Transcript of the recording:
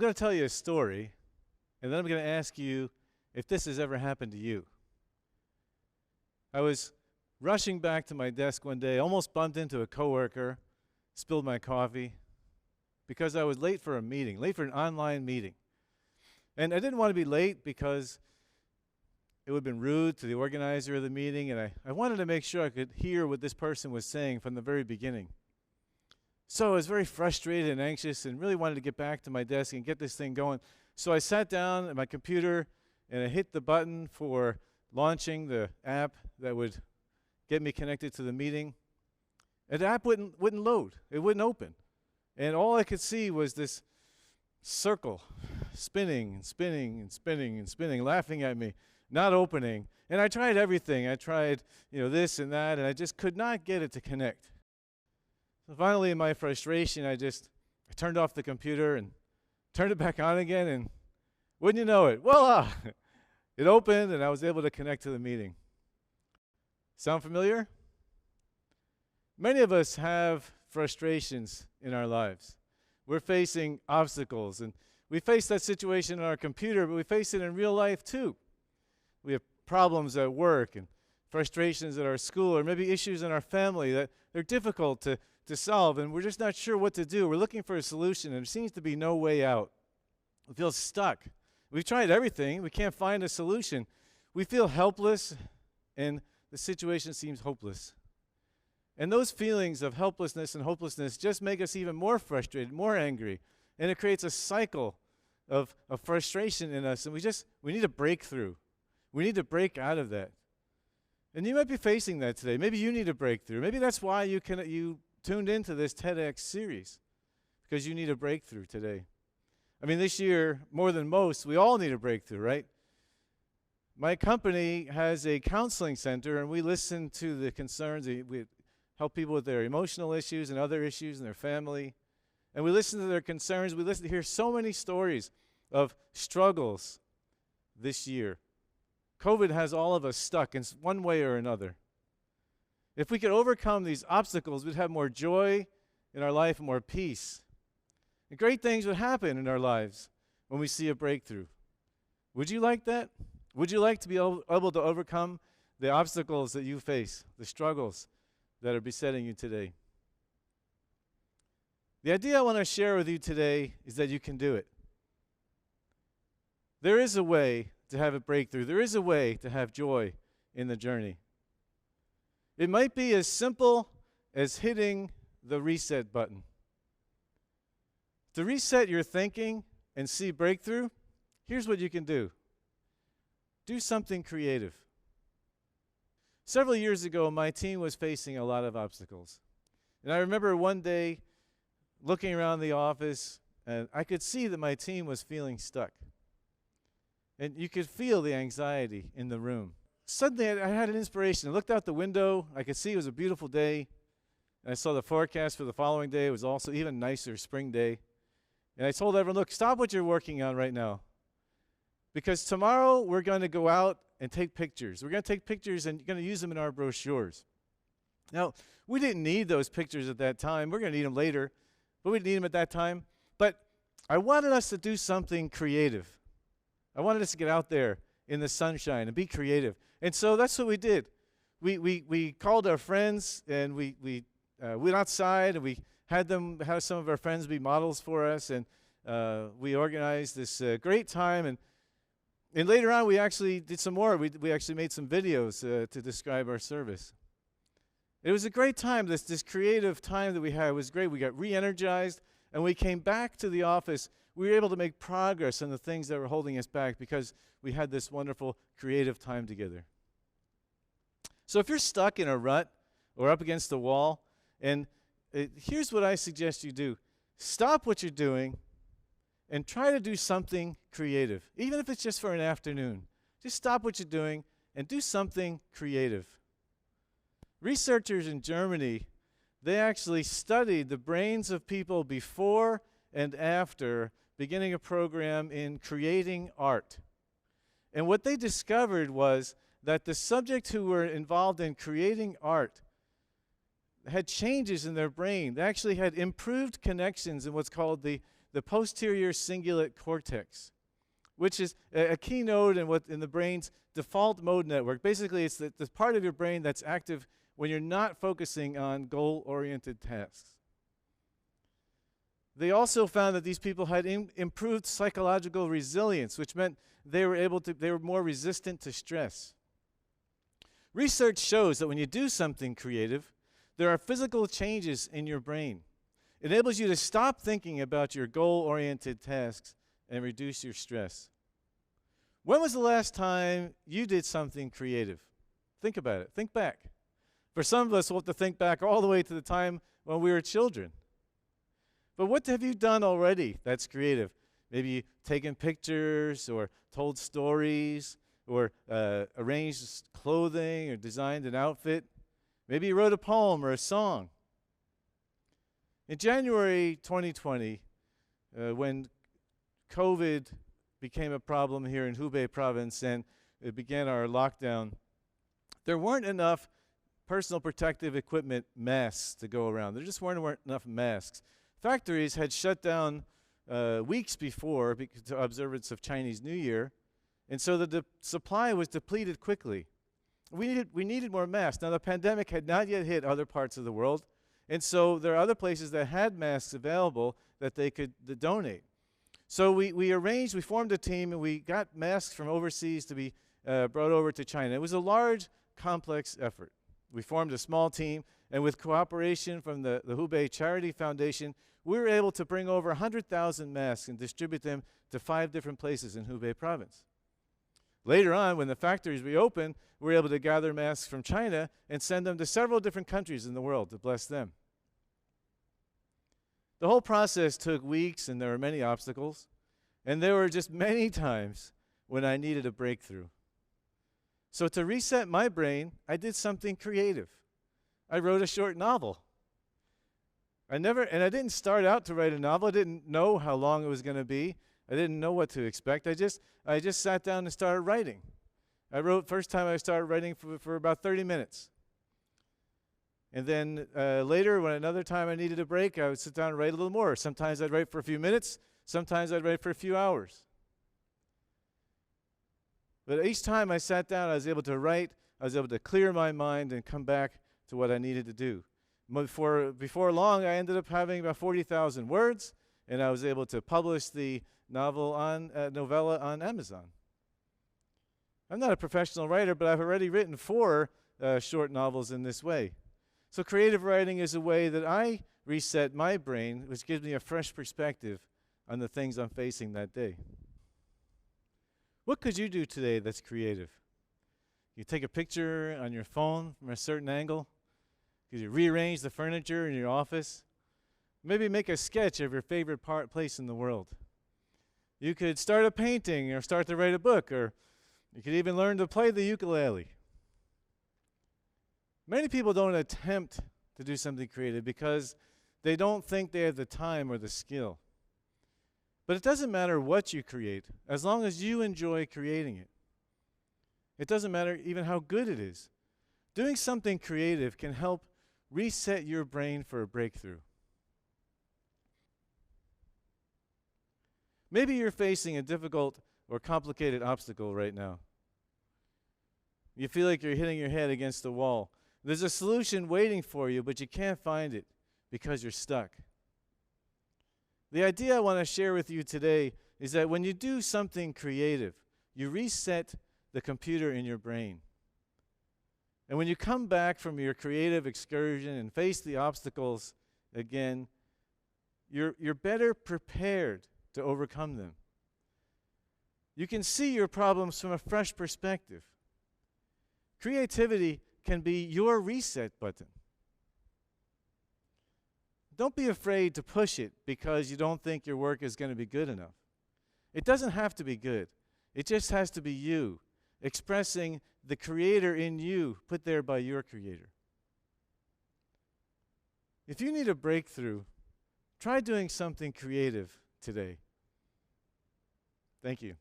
going to tell you a story, and then I'm going to ask you if this has ever happened to you. I was rushing back to my desk one day, almost bumped into a coworker, spilled my coffee, because I was late for a meeting, late for an online meeting. And I didn't want to be late because it would have been rude to the organizer of the meeting, and I wanted to make sure I could hear what this person was saying from the very beginning. So I was very frustrated and anxious and really wanted to get back to my desk and get this thing going. So I sat down at my computer and I hit the button for launching the app that would get me connected to the meeting. And the app wouldn't load. It wouldn't open. And all I could see was this circle spinning and spinning and spinning and spinning, laughing at me, not opening. And I tried everything. I tried, this and that, and I just could not get it to connect. So finally, in my frustration, I turned off the computer and turned it back on again, and wouldn't you know it, voila! It opened, and I was able to connect to the meeting. Sound familiar? Many of us have frustrations in our lives. We're facing obstacles, and we face that situation on our computer, but we face it in real life too. We have problems at work and frustrations at our school, or maybe issues in our family that they're difficult to solve, and we're just not sure what to do. We're looking for a solution, and there seems to be no way out. We feel stuck. We've tried everything. We can't find a solution. We feel helpless, and the situation seems hopeless. And those feelings of helplessness and hopelessness just make us even more frustrated, more angry, and it creates a cycle of frustration in us, and we need a breakthrough. We need to break out of that. And you might be facing that today. Maybe you need a breakthrough. Maybe that's why you tuned into this TEDx series, because you need a breakthrough today. I mean, this year, more than most, we all need a breakthrough, right? My company has a counseling center, and we listen to the concerns. We help people with their emotional issues and other issues in their family. And we listen to their concerns. We listen to hear so many stories of struggles this year. COVID has all of us stuck in one way or another. If we could overcome these obstacles, we'd have more joy in our life and more peace. And great things would happen in our lives when we see a breakthrough. Would you like that? Would you like to be able to overcome the obstacles that you face, the struggles that are besetting you today? The idea I want to share with you today is that you can do it. There is a way to have a breakthrough. There is a way to have joy in the journey. It might be as simple as hitting the reset button. To reset your thinking and see breakthrough, here's what you can do. Do something creative. Several years ago, my team was facing a lot of obstacles. And I remember one day looking around the office, and I could see that my team was feeling stuck. And you could feel the anxiety in the room. Suddenly, I had an inspiration. I looked out the window. I could see it was a beautiful day. And I saw the forecast for the following day. It was also even nicer, spring day. And I told everyone, look, stop what you're working on right now. Because tomorrow, we're going to go out and take pictures. We're going to take pictures, and you're going to use them in our brochures. Now, we didn't need those pictures at that time. We're going to need them later, but we didn't need them at that time. But I wanted us to do something creative. I wanted us to get out there in the sunshine and be creative. And so that's what we did. We called our friends, and we went outside, and we had some of our friends be models for us, and we organized this great time. And later on, we actually did some more. We actually made some videos to describe our service. It was a great time. This creative time that we had was great. We got re-energized, and we came back to the office. We were able to make progress on the things that were holding us back because we had this wonderful creative time together. So if you're stuck in a rut or up against a wall, and here's what I suggest you do. Stop what you're doing and try to do something creative, even if it's just for an afternoon. Just stop what you're doing and do something creative. Researchers in Germany, they actually studied the brains of people before and after beginning a program in creating art. And what they discovered was that the subjects who were involved in creating art had changes in their brain. They actually had improved connections in what's called the the posterior cingulate cortex, which is a key node in the brain's default mode network. Basically, it's the part of your brain that's active when you're not focusing on goal-oriented tasks. They also found that these people had improved psychological resilience, which meant they were more resistant to stress. Research shows that when you do something creative, there are physical changes in your brain. It enables you to stop thinking about your goal-oriented tasks and reduce your stress. When was the last time you did something creative? Think about it. Think back. For some of us, we'll have to think back all the way to the time when we were children. But what have you done already that's creative? Maybe taken pictures or told stories or arranged clothing or designed an outfit. Maybe you wrote a poem or a song. In January 2020, when COVID became a problem here in Hubei province and it began our lockdown, there weren't enough personal protective equipment masks to go around. There just weren't enough masks. Factories had shut down weeks before because of observance of Chinese New Year, and so the supply was depleted quickly. We needed more masks. Now, the pandemic had not yet hit other parts of the world, and so there are other places that had masks available that they could donate. So we formed a team, and we got masks from overseas to be brought over to China. It was a large, complex effort. We formed a small team, and with cooperation from the Hubei Charity Foundation, we were able to bring over 100,000 masks and distribute them to 5 different places in Hubei province. Later on, when the factories reopened, we were able to gather masks from China and send them to several different countries in the world to bless them. The whole process took weeks, and there were many obstacles, and there were just many times when I needed a breakthrough. So to reset my brain, I did something creative. I wrote a short novel. I didn't start out to write a novel. I didn't know how long it was going to be. I didn't know what to expect. I just sat down and started writing. First time I started writing for about 30 minutes. And then later, when another time I needed a break, I would sit down and write a little more. Sometimes I'd write for a few minutes. Sometimes I'd write for a few hours. But each time I sat down, I was able to write. I was able to clear my mind and come back to what I needed to do. Before long, I ended up having about 40,000 words, and I was able to publish the novella on Amazon. I'm not a professional writer, but I've already written 4 short novels in this way. So creative writing is a way that I reset my brain, which gives me a fresh perspective on the things I'm facing that day. What could you do today that's creative? You take a picture on your phone from a certain angle. Could you rearrange the furniture in your office? Maybe make a sketch of your favorite place in the world. You could start a painting or start to write a book, or you could even learn to play the ukulele. Many people don't attempt to do something creative because they don't think they have the time or the skill. But it doesn't matter what you create, as long as you enjoy creating it. It doesn't matter even how good it is. Doing something creative can help reset your brain for a breakthrough. Maybe you're facing a difficult or complicated obstacle right now. You feel like you're hitting your head against the wall. There's a solution waiting for you, but you can't find it because you're stuck. The idea I want to share with you today is that when you do something creative, you reset the computer in your brain. And when you come back from your creative excursion and face the obstacles again, you're better prepared to overcome them. You can see your problems from a fresh perspective. Creativity can be your reset button. Don't be afraid to push it because you don't think your work is going to be good enough. It doesn't have to be good. It just has to be you, expressing the creator in you, put there by your creator. If you need a breakthrough, try doing something creative today. Thank you.